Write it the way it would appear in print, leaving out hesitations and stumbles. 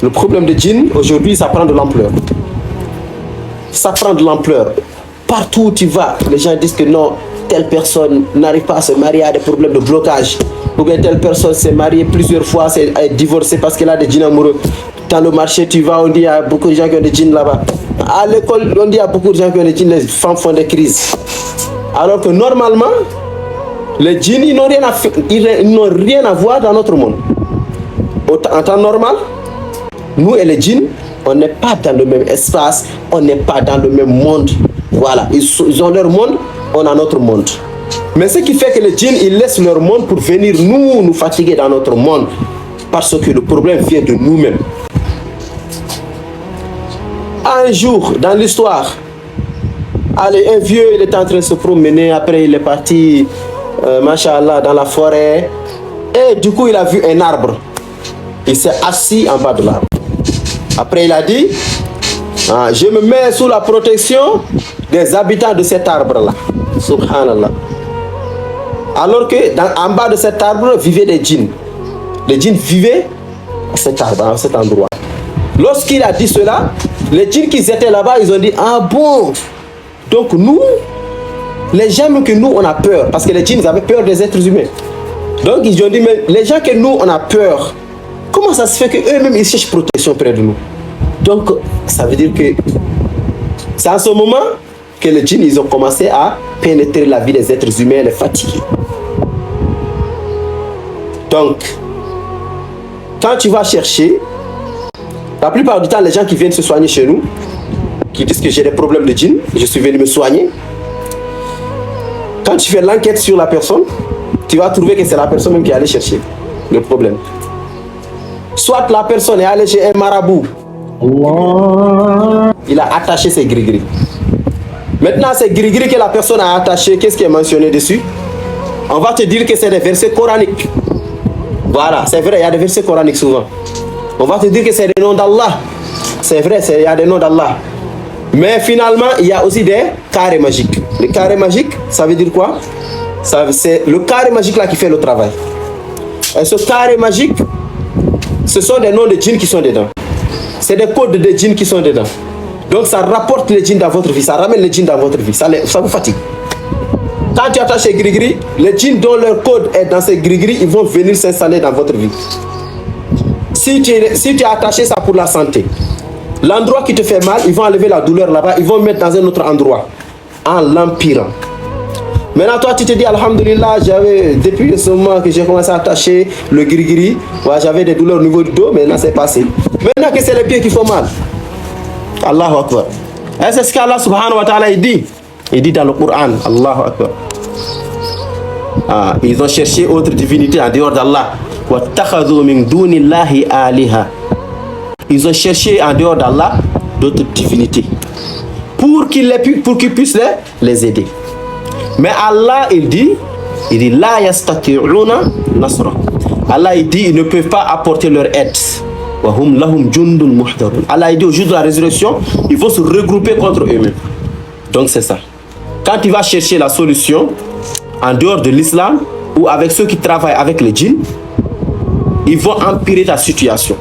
Le problème de djinn, aujourd'hui, ça prend de l'ampleur. Ça prend de l'ampleur. Partout où tu vas, les gens disent que non, telle personne n'arrive pas à se marier, a des problèmes de blocage. Ou bien telle personne s'est mariée plusieurs fois, s'est divorcée parce qu'elle a des djinns amoureux. Dans le marché, tu vas, on dit qu'il y a beaucoup de gens qui ont des djinns là-bas. À l'école, on dit qu'il y a beaucoup de gens qui ont des djinns, les femmes font des crises. Alors que normalement, les djinns, ils n'ont rien à voir dans notre monde. En temps normal, nous et les djinns, on n'est pas dans le même espace, on n'est pas dans le même monde. Voilà, ils ont leur monde, on a notre monde. Mais ce qui fait que les djinns, ils laissent leur monde pour venir nous fatiguer dans notre monde. Parce que le problème vient de nous-mêmes. Un jour, dans l'histoire, allez, un vieux, il était en train de se promener, après il est parti, machallah, dans la forêt. Et du coup, il a vu un arbre. Il s'est assis en bas de l'arbre. Après, il a dit, je me mets sous la protection des habitants de cet arbre-là. Subhanallah. Alors que en bas de cet arbre vivaient des djinns. Les djinns vivaient à cet arbre, à cet endroit. Lorsqu'il a dit cela, les djinns qui étaient là-bas, ils ont dit, ah bon, donc nous, les gens que nous, on a peur, parce que les djinns avaient peur des êtres humains. Donc ils ont dit, mais les gens que nous, on a peur, comment ça se fait qu'eux-mêmes, ils cherchent protection près de nous? Donc, ça veut dire que c'est à ce moment que les djinns, ils ont commencé à pénétrer la vie des êtres humains et les fatiguer. Donc, quand tu vas chercher, la plupart du temps, les gens qui viennent se soigner chez nous, qui disent que j'ai des problèmes de djinns, je suis venu me soigner. Quand tu fais l'enquête sur la personne, tu vas trouver que c'est la personne même qui est allée chercher le problème. Soit la personne est allée chez un marabout, il a attaché ses gris-gris. Maintenant, ces gris-gris que la personne a attaché, qu'est-ce qui est mentionné dessus? On va te dire que c'est des versets coraniques. Voilà, c'est vrai, il y a des versets coraniques souvent. On va te dire que c'est des noms d'Allah. C'est vrai, il y a des noms d'Allah. Mais finalement, il y a aussi des carrés magiques. Les carrés magiques, ça veut dire quoi? C'est le carré magique là qui fait le travail. Et ce carré magique, ce sont des noms de djinns qui sont dedans. C'est des codes de djinns qui sont dedans. Donc ça rapporte les djinns dans votre vie, ça ramène les djinns dans votre vie, ça vous fatigue. Quand tu attaches ces gris-gris, les djinns dont leur code est dans ces gris-gris, ils vont venir s'installer dans votre vie. Si tu es attaché ça pour la santé, l'endroit qui te fait mal, ils vont enlever la douleur là-bas, ils vont le mettre dans un autre endroit, en l'empirant. Maintenant, toi, tu te dis, alhamdulillah, depuis ce moment que j'ai commencé à attacher le gris-gris, j'avais des douleurs au niveau du dos, mais maintenant c'est passé. Maintenant que c'est les pieds qui font mal. Allahu Akbar. Et c'est ce qu'Allah subhanahu wa ta'ala dit. Il dit dans le Coran, Allahu Akbar. Ils ont cherché autre divinité en dehors d'Allah. Ils ont cherché en dehors d'Allah d'autres divinités pour qu'ils puissent les aider. Mais Allah, il dit la yastati'una nasra. Allah, il dit, ils ne peuvent pas apporter leur aide. Allah, il dit, au jour de la résurrection, ils vont se regrouper contre eux-mêmes. Donc c'est ça. Quand tu vas chercher la solution en dehors de l'islam ou avec ceux qui travaillent avec les djinns, ils vont empirer ta situation.